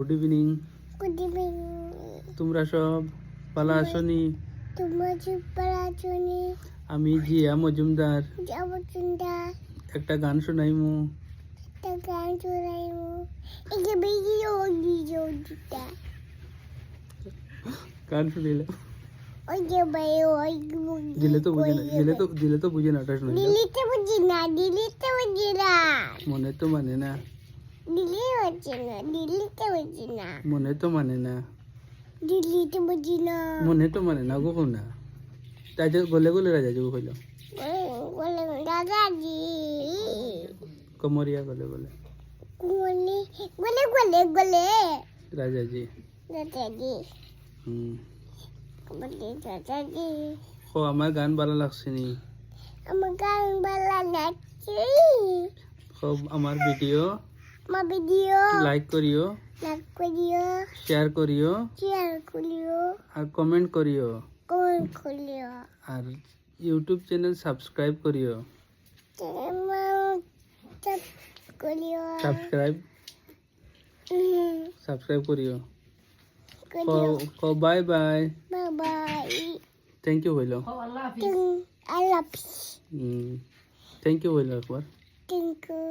Good evening. Good evening. তোমরা সব ভালো আছোনি? তোমার সুপারাজনি আমি জিয়া মজুমদার যাবচুন্দা একটা গান শোনাইমু। একটা গান শোনাইমু। এই যে ভিডিও দিটা গান শুনিলে ওই যে ভাই ওই দিলে তো বুঝে না, দিলে তো বুঝে না, ওটা শুনে দিলিতে বুঝি না মনে তো মানে না, দিলিতে বুঝি না মনে তো মানে না, দিলিতে বুঝি না মনে তো মানে না গো না। রাজা গলে গলে রাজা যাবো হইল বলে দাদাজি কমরিয়া গলে গলে বলে বলে বলে বলে রাজাজি। দাদাজি হুম, বলে দাদাজি ও আমার গান ভালো লাগছে নি? আমার গান ভালো লাগছে। আমার ভিডিও আমার ভিডিও লাইক করিও, শেয়ার করিও, আর কমেন্ট করিও, আর ইউটিউব চ্যানেল সাবস্ক্রাইব করিও। সাবস্ক্রাইব করিও। Bye bye. থ্যাংক ইউ হইল। I love you. Thank you হইল একবার। Thank you.